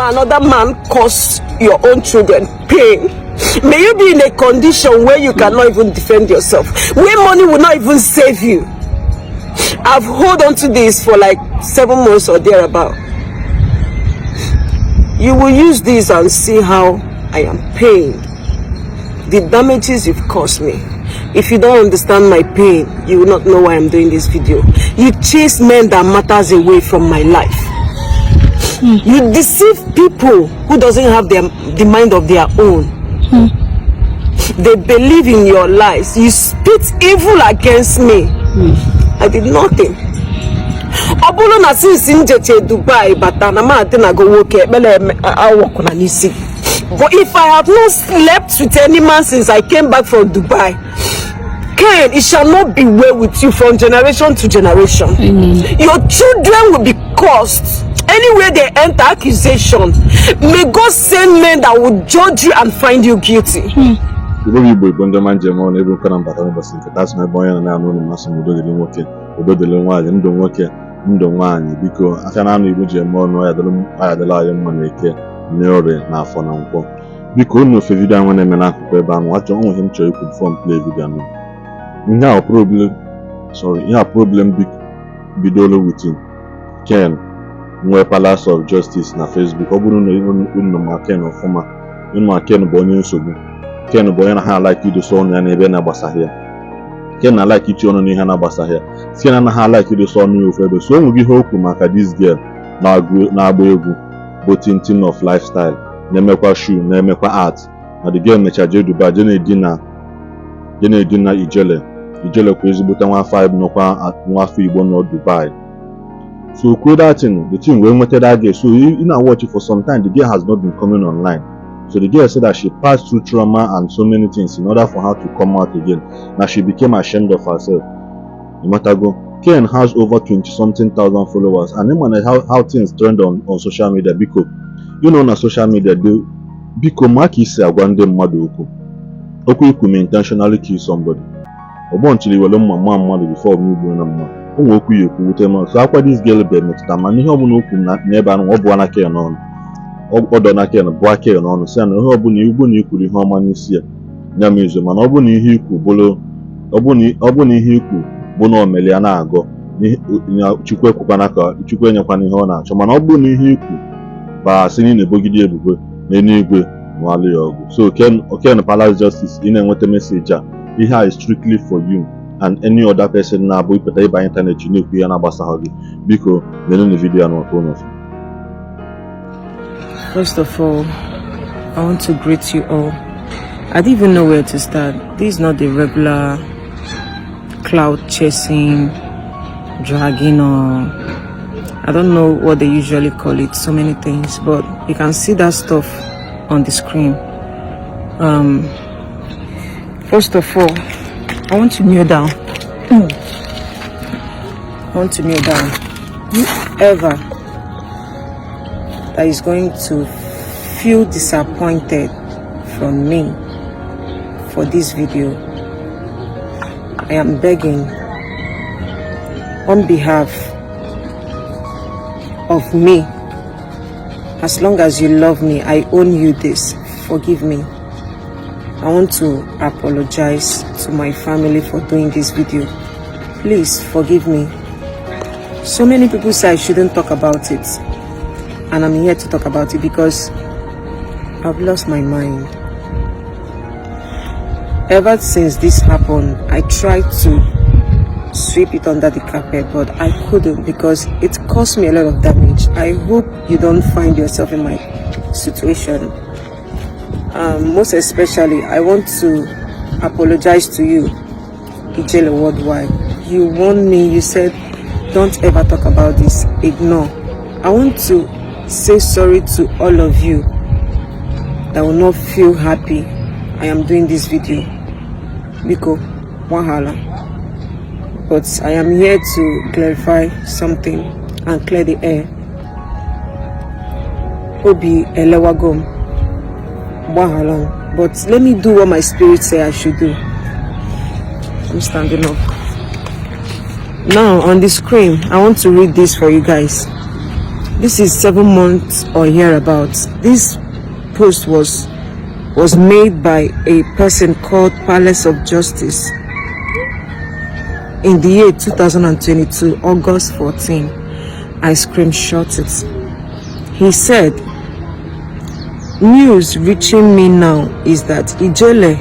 another man cause your own children pain? May you be in a condition where you cannot even defend yourself, where money will not even save you. I've held on to this for like 7 months or thereabout. You will use this and see how I am paying the damages you've caused me. If you don't understand my pain, you will not know why I'm doing this video. You chase men that matters away from my life. You deceive people who doesn't have the mind of their own. They believe in your lies. You spit evil against me. I did nothing. Obulu na since injeche Dubai, but na go work. But if I have not slept with any man since I came back from Dubai, Ken, it shall not be well with you from generation to generation. Your children will be cursed. Anywhere they enter accusation, may God send men that will judge you and find you guilty. Igbo Bonjaman Jemon, every kind of that's my boy and I'm running mass and Odo de Lonway, and don't work because I can only with Jemon, I had the lion money, Nore, now for now. Because no Fevida when I'm an Akuba, what only him to could form play video. Now, problem big bidolo with him. Ken, no palace of justice na Facebook. Obuno no maken of former. You maken bonyo sobu. Ken boy na ha like you do so na ebe na gbasa here. Ken na like you ono ni ha na gbasa here. Ken na ha like you do so no ofedo. So we hope maka this girl na agba egwu both in team of lifestyle. Na emekwa shoe, na emekwa art. Na the girl mecha je Dubai, je na edina Ijele kwa ezigbote nwa 5 nọkwa nwaafọ Igbo no Dubai. So that thing, the thing we went that girl. So you know watch it for some time. The girl has not been coming online. So the girl said that she passed through trauma and so many things in order for her to come out again. Now she became ashamed of herself. No matter go, Ken has over 20-something thousand followers, and then how things trend on social media because you know on social media do because Mark is a one day mother oku may intentionally kill somebody. Obonchili wele mama mmadụ before me bụ na mma. Onwe okwu yekwu wute ma so akwa this girl be metụta ma ihe ọbụla okwu n'ebe anụ ọ bụ ana ke n'ọnụ. Ọdọ na ke bụ aka n'ọnụ sị na ihe ọbụla igbo na ikwuru ihe ọma n'isi ya. Nya mezo mana ọ bụ na ihe ikwu bụlo ọ bụ na ihe ikwu bụ na omeli ya na-agọ. Chukwu ekwukwana ka Chukwu enyekwana ihe ọ na-achọ mana ọ bụ na ihe ikwu ba sị na ebogide ebubo n'eluigwe nwale ya ọgụ. So Ken Palace Justice ị na-enweta message a Iha is strictly for you and any other person na boy put by internet you know na gbasa hogi biko the video and what. First of all, I want to greet you all. I didn't even know where to start. This is not the regular cloud chasing, dragging, or I don't know what they usually call it, so many things, but you can see that stuff on the screen. First of all, I want to kneel down. I want to kneel down. Whoever that is going to feel disappointed from me for this video, I am begging on behalf of me, as long as you love me, I own you this. Forgive me. I want to apologize to my family for doing this video. Please forgive me. So many people say I shouldn't talk about it, and I'm here to talk about it because I've lost my mind. Ever since this happened, I tried to sweep it under the carpet, but I couldn't because it caused me a lot of damage. I hope you don't find yourself in my situation. Most especially, I want to apologize to you, Ijele Worldwide. You warned me, you said, don't ever talk about this, ignore. I want to say sorry to all of you that will not feel happy I am doing this video. Biko, wahala. But I am here to clarify something and clear the air. Obi elewagom. But let me do what my spirit say I should do. I'm standing up. Now on the screen, I want to read this for you guys. This is 7 months or hereabouts. This post was made by a person called Palace of Justice in the year 2022, August 14. I screenshot it. He said, news reaching me now is that Ijele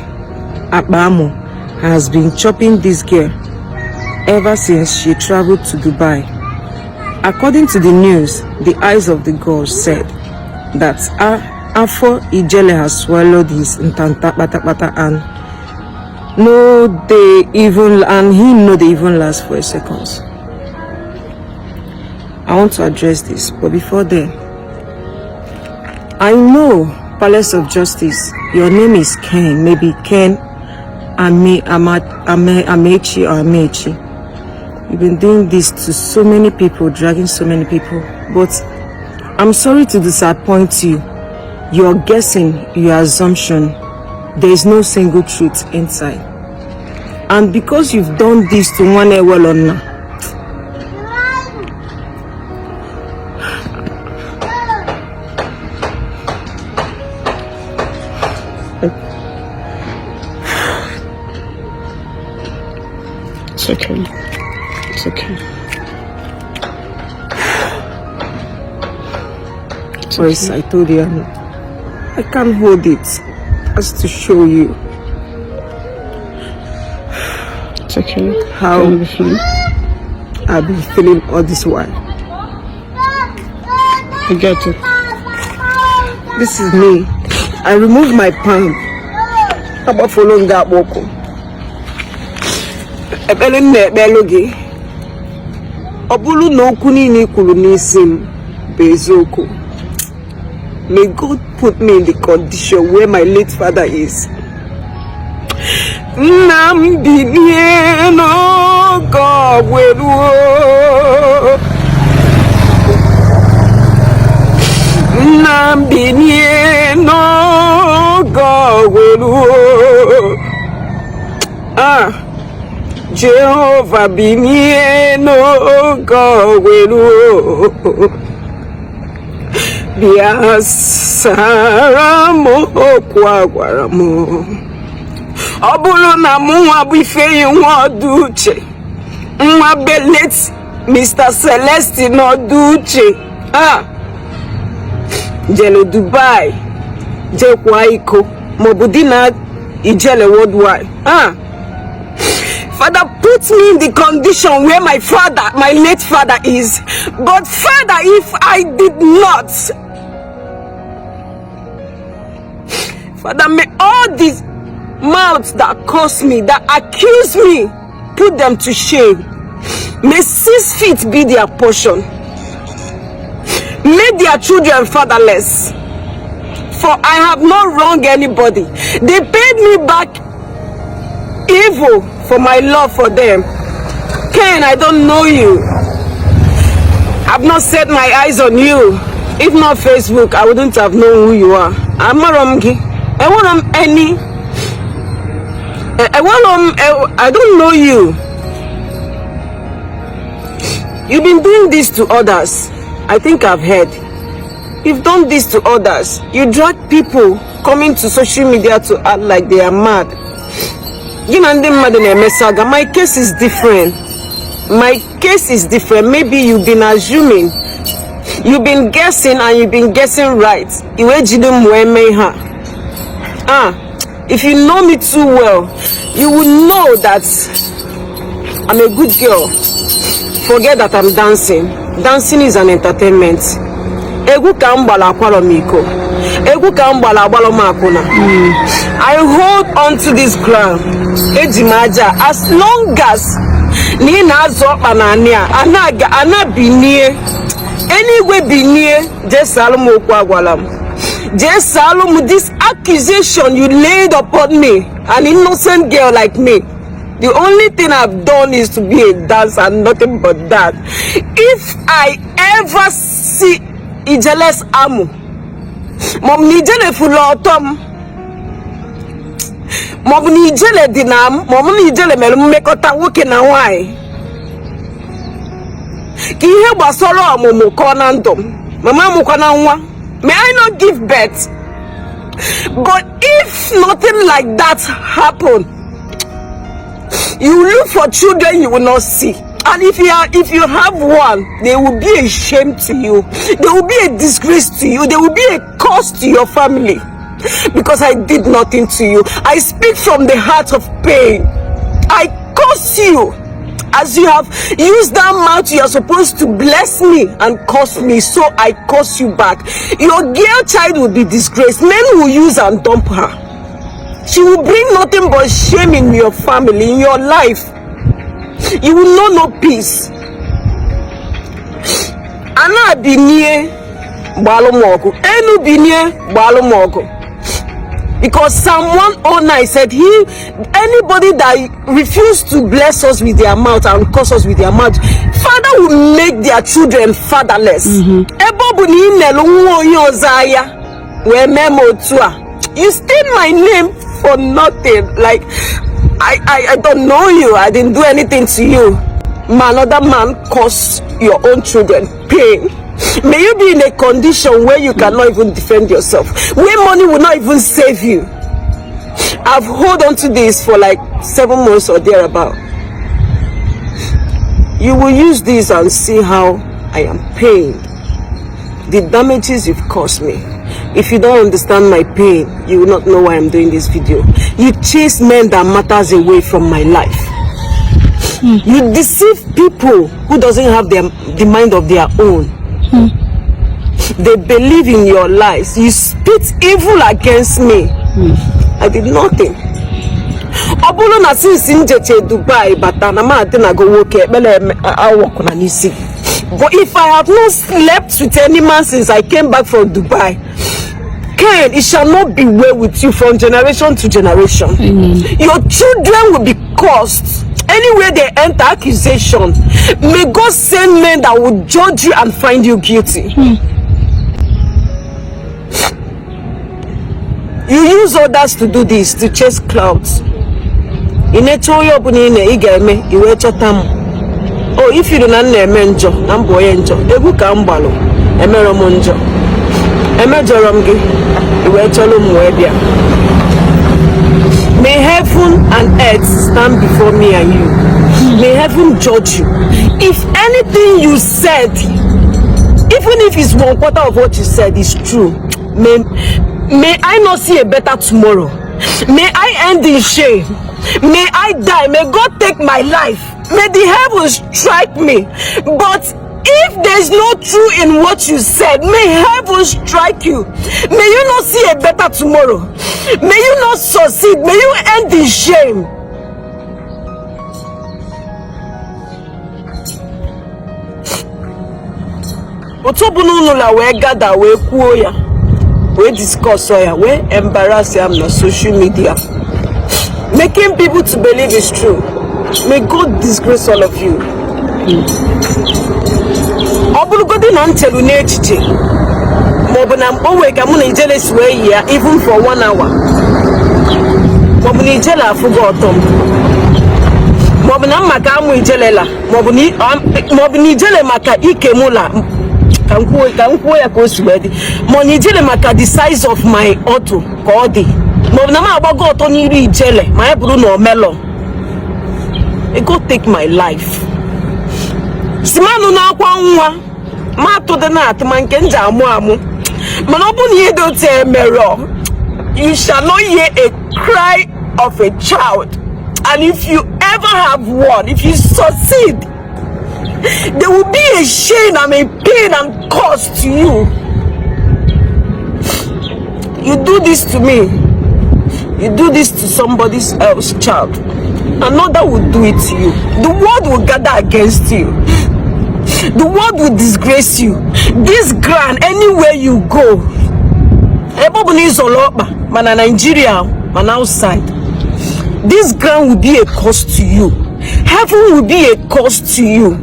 Abamo has been chopping this girl ever since she traveled to Dubai. According to the news, the eyes of the god said that after Ijele has swallowed his intanta pata and he know they even last for a second. I want to address this, but before then, I know, Palace of Justice, your name is Ken, maybe Ken Amechi or Amechi. You've been doing this to so many people, dragging so many people, but I'm sorry to disappoint you. You're guessing, your assumption. There is no single truth inside. And because you've done this to one Ewelona, it's okay. It's okay. First, I told you I can't hold it just to show you. It's okay. How I've been feeling all this while. I get it. This is me. I removed my palm. How about following that walk? Obulu no kuni ni kulunisim bezoko. May God put me in the condition where my late father is. Nambinie no gawelu. Nambinie no gawelu. Jehovah binie no gawelu. Biasaramo kwagwaramo. Obulu na muwa bifeyi waduche. Mwa belet Mr. Celeste no duche. Jele Dubai. Je kwaiko. Mobudina Ijele worldwide. Father, put me in the condition where my late father is. But Father, if I did not, Father, may all these mouths that curse me, that accuse me, put them to shame. May 6 feet be their portion. Make their children fatherless. For I have not wronged anybody. They paid me back evil for my love for them. Ken, I don't know you. I've not set my eyes on you. If not Facebook, I wouldn't have known who you are. I'm Maromgi. I don't know you. You've been doing this to others. I think I've heard. You've done this to others. You drag people coming to social media to act like they are mad. Saga, my case is different. My case is different. Maybe you've been assuming. You've been guessing and you've been guessing right. If you know me too well, you will know that I'm a good girl. Forget that I'm dancing. Dancing is an entertainment. I hold on to this ground. As long as Nina Zopanania, Anna be near, anyway be near, just Salomo Kwagwalam. Just Salom, this accusation you laid upon me, an innocent girl like me. The only thing I've done is to be a dancer and nothing but that. If I ever see Ijele's amu, Mom Nijele Fulotom, Mom Nijele Dinam, Mom Nijele Melumekota Woken away. Kihe Basolo Momo Conandom. Mama mukwana nwa. May I not give birth? But if nothing like that happen, you look for children you will not see. And if you have one, they will be a shame to you. They will be a disgrace to you. They will be a curse to your family. Because I did nothing to you. I speak from the heart of pain. I curse you. As you have used that mouth, you are supposed to bless me and curse me. So I curse you back. Your girl child will be disgraced. Men will use and dump her. She will bring nothing but shame in your family, in your life. You will know no peace. Ana binye balomoko. Enu binye balomoko. Because Psalm 109 said, anybody that refused to bless us with their mouth and curse us with their mouth, Father will make their children fatherless. You stain my name for nothing. Like, I don't know you. I didn't do anything to you. Another man caused your own children pain. May you be in a condition where you cannot even defend yourself, where money will not even save you. I've held on to this for like 7 months or thereabout. You will use this and see how I am pained. The damages you've caused me. If you don't understand my pain, you will not know why I'm doing this video. You chase men that matters away from my life. You deceive people who doesn't have the mind of their own. They believe in your lies. You spit evil against me. I did nothing. Obulu na since njeche Dubai, but I go work. But if I have not slept with any man since I came back from Dubai, Ken, it shall not be well with you from generation to generation. Your children will be cursed. Anywhere they enter accusation, may God send men that will judge you and find you guilty. You use others to do this, to chase clouds. Oh, if you do not enjoy, I'm boy enjoy. Egu kambalo, emeromonjo, emejoromgi, may heaven and earth stand before me and you. May heaven judge you. If anything you said, even if it's 1/4 of what you said is true, may I not see a better tomorrow. May I end in shame. May I die. May God take my life. May the heavens strike me. But if there's no truth in what you said, may heaven strike you. May you not see a better tomorrow. May you not succeed. May you end in shame. Otobununula we gather, we kuoya, we discuss oya, we embarrass them on social media, making people to believe it's true. May God disgrace all of you. Obulugodi na ntelu n'echiche maọbụ na mkpọnwe ka mụ na ijele siwe yi ya even for 1 hour maọbụ na ijele afụgo ọtọ maọbụ na maka amụ ijelela maọbụ na ijele maka ike mụla ka nkwuo ya ka o siwe dị maọbụ na ijele maka the size of my auto ka ọ dị maọbụ na m agbago ọtọ n'iri ijele ma ya bụrụ na omelo. Go take my life. Simanu na akwa nwa ma to de na atma nke nja amu mana obu na ye do te mero, you shall not hear a cry of a child. And if you ever have one, if you succeed, there will be a shame and a pain and cost to you. You do this to me, you do this to somebody else's child, another will do it to you. The world will gather against you. The world will disgrace you. This ground, anywhere you go, man, Nigeria, man, outside, this ground will be a cost to you. Heaven will be a cost to you.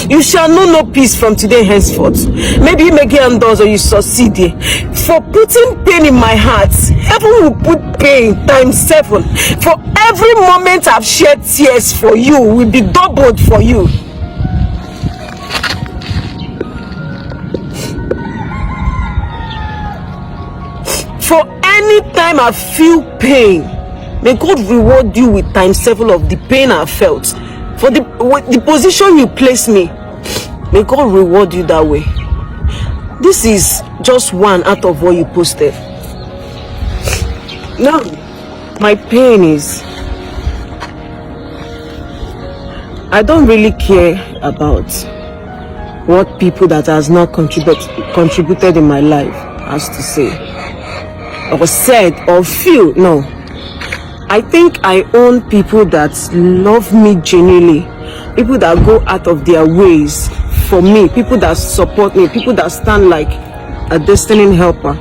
You shall know no peace from today henceforth. Maybe you make it doors or you succeed here. For putting pain in my heart, heaven will put pain times 7. For every moment I've shed tears for you will be doubled for you. anytime I feel pain, may God reward you with ×7 of the pain I felt. For the position you place me, may God reward you that way. This is just one out of what you posted. Now, my pain is, I don't really care about what people that has not contributed in my life has to say, or said, or feel. No. I think I own people that love me genuinely, people that go out of their ways for me, people that support me, people that stand like a destiny helper,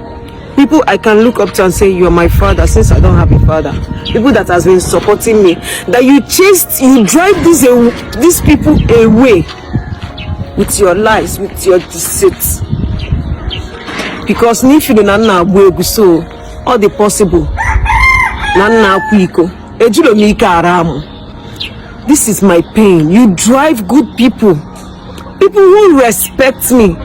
people I can look up to and say, you're my father, since I don't have a father. People that has been supporting me, that you drive these people away with your lies, with your deceit. Because if you don't so all the possible. This is my pain. You drive good people who respect me,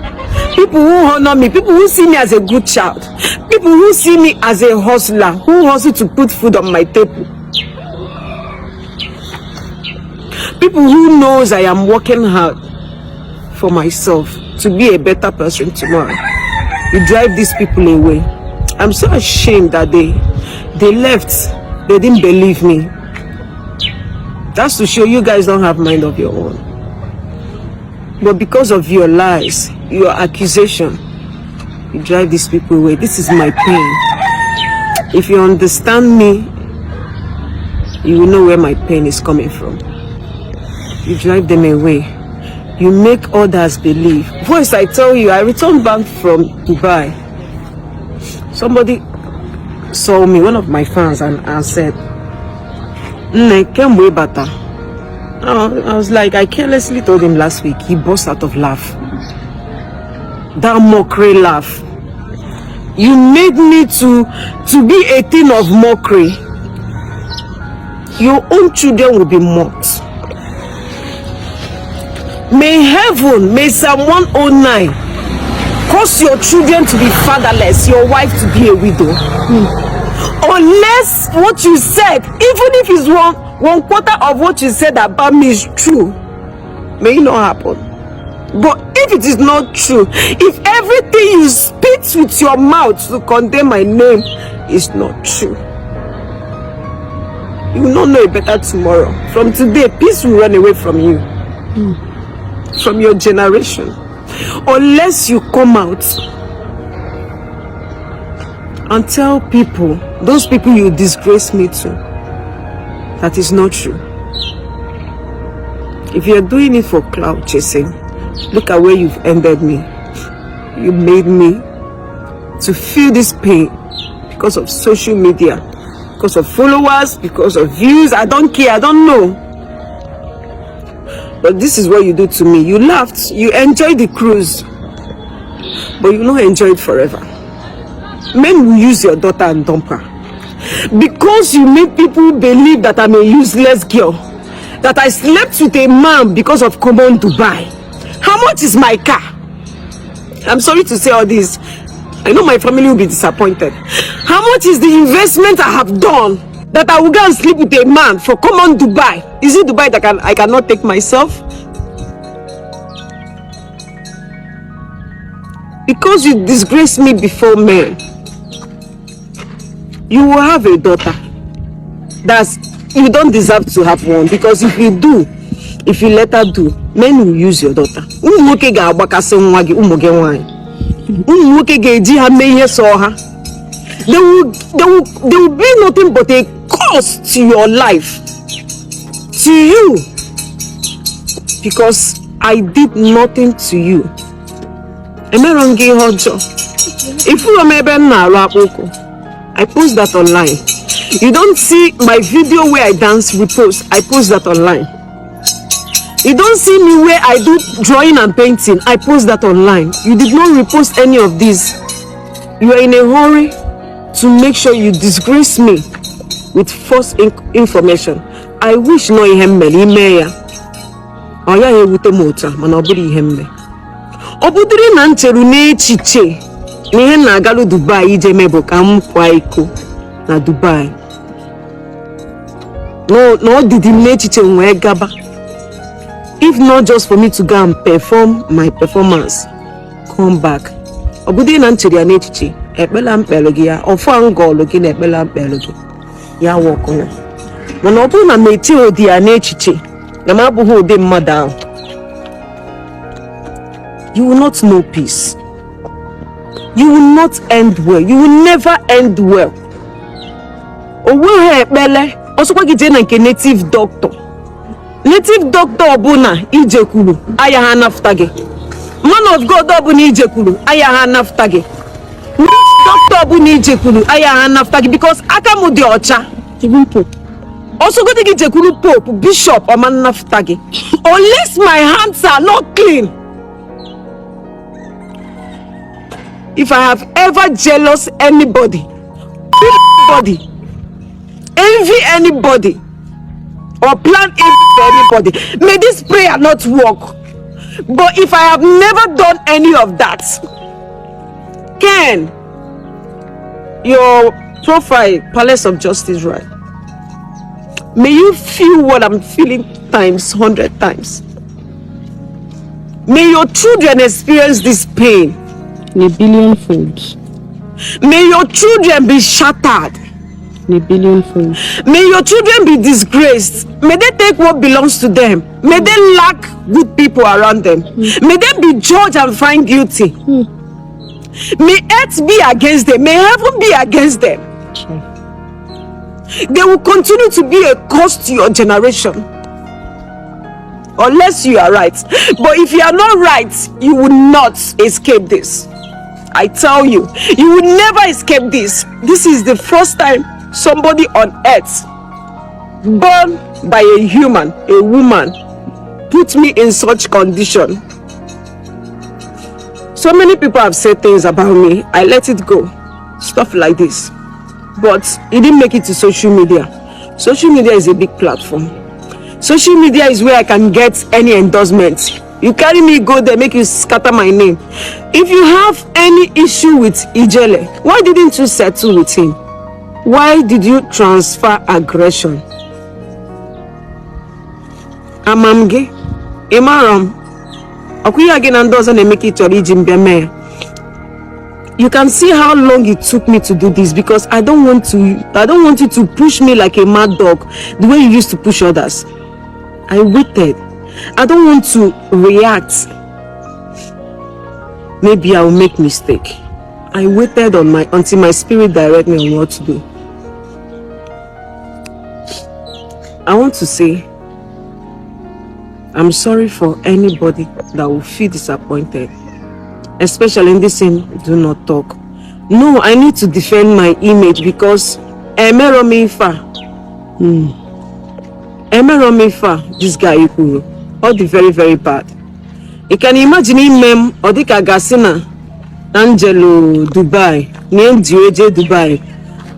people who honor me, people who see me as a good child, people who see me as a hustler, who hustle to put food on my table, people who knows I am working hard for myself to be a better person tomorrow. You drive these people away. I'm so ashamed that they left. They didn't believe me. That's to show you guys don't have mind of your own. But because of your lies, your accusation, you drive these people away. This is my pain. If you understand me, you will know where my pain is coming from. You drive them away. You make others believe. First, I tell you, I returned back from Dubai. Somebody saw me, one of my fans, and said, I was like, I carelessly told him last week. He burst out of laugh. That mockery laugh. You made me to be a thing of mockery. Your own children will be mocked. May heaven, may Psalm 109 cause your children to be fatherless, your wife to be a widow. Unless what you said, even if it's one quarter of what you said about me is true, may it not happen. But if it is not true, if everything you spit with your mouth to condemn my name is not true, you will not know a better tomorrow. From today, peace will run away from you, from your generation, unless you come out and tell people, those people you disgrace me to, that is not true. If you're doing it for clout chasing, look at where you've ended me. You made me to feel this pain because of social media, because of followers, because of views. I don't care, I don't know. But this is what you do to me. You laughed, you enjoyed the cruise, but you don't enjoy it forever. Men will use your daughter and dump her. Because you make people believe that I'm a useless girl, that I slept with a man because of common Dubai. How much is my car? I'm sorry to say all this. I know my family will be disappointed. How much is the investment I have done that I will go and sleep with a man for common Dubai? Is it Dubai that I cannot take myself? Because you disgrace me before men, you will have a daughter. You don't deserve to have one, because if you do, if you let her do, men will use your daughter. There will be nothing but a cost to your life, to you, because I did nothing to you. Am I wrong? If you remember, I post that online. You don't see my video where I dance, repost. I post that online. You don't see me where I do drawing and painting. I post that online. You did not repost any of this. You are in a hurry to make sure you disgrace me with false information. I wish no ihemmeli oya ewute mota mana oburi ihemme. Obudiri na ncheru na echiche na ihe na agalu Dubai ije mebo ka m kwa iko. na Dubai. No did n'echiche nwe gaba. If not just for me to go and perform my performance, come back. Obudi na nchiri ya n'echiche, ekpela mpelo gị ya, ofu ngolo gị na ekpela mpelo gị. Ya woko ya. Mana ọ bụrụ na meti odi ya n'echiche, na ma abụghị odi mmadụ ahụ, you will not know peace. You will not end well. You will never end well. Owe ekpele, osokwa gị jee na nke native doctor. Native doctor ọbụna ijekwuru aya ha nafta gị. Man of God ọbụna ijekwuru aya ha nafta gị. Doctor ọbụna ijekwuru aya ha nafta gị because aka m dị ọcha. Even pope. Osokwa gị ijekwuru pope, bishop ọma nafta gị. Unless my hands are not clean. If I have ever jealous anybody, envy anybody, or plan evil for anybody, may this prayer not work. But if I have never done any of that, Ken, your profile, Palace of Justice, right? May you feel what I'm feeling times 100 times. May your children experience this pain in a billion folds. May your children be shattered In a billion folds. May your children be disgraced. May they take what belongs to them. May they lack good people around them. May they be judged and found guilty. May earth be against them. May heaven be against them. They will continue to be a curse to your generation. Unless you are right. But if you are not right, you will not escape this. I tell you, you will never escape this. This is the first time somebody on earth, born by a human, a woman, put me in such condition. So many people have said things about me. I let it go. Stuff like this. But it didn't make it to social media. Social media is a big platform. Social media is where I can get any endorsement. You carry me, go there, make you scatter my name. If you have any issue with Ijele, why didn't you settle with him? Why did you transfer aggression? Amamge, Imaram, Akuya again and doesn't make it to Ijimbe. You can see how long it took me to do this because I don't want you to push me like a mad dog the way you used to push others. I waited. I don't want to react. Maybe I will make mistake. I waited until my spirit direct me on what to do. I want to say I'm sorry for anybody that will feel disappointed. Especially in this scene, do not talk. No, I need to defend my image because Emeromifa, this guy Ikuru, all the very, very bad. You can imagine him, Odika Gasina, Angelo, Dubai, Ndi Dubai,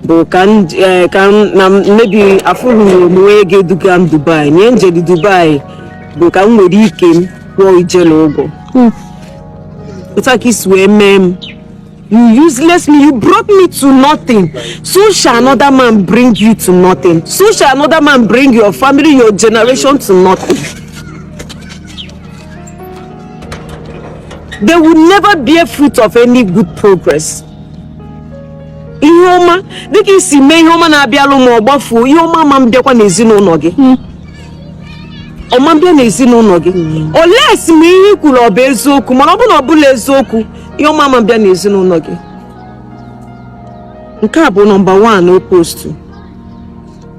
but can maybe Afuru Muege Dugam Dubai, Angelo Dubai, but can we came for Ijelogo. It's like it's where you useless me, you brought me to nothing. So shall another man bring you to nothing. So shall another man bring your family, your generation to nothing. They will never bear fruit of any good progress. Ihoma, diki si me ihoma na abialo mo obafu, ihoma mambiakwa nezino noge. Omambia nezino noge. Unless me ikulu obezoku, manobu no bule ezoku, ihoma mambia nezino noge. Nkabo number 1 opposed to.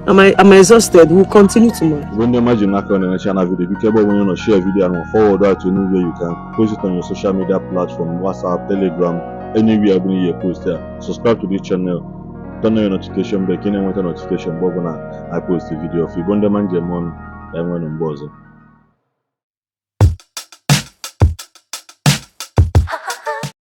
I'm exhausted. We'll continue tomorrow. When you imagine not on the channel video, be careful when you want to share a video and forward that to anywhere you can. Post it on your social media platform, WhatsApp, Telegram, anywhere you post there. Subscribe to this channel. Turn on your notification bell. Can you want a notification? Bob and I post the video. If you want the man, Jamon, I'm on Bozo.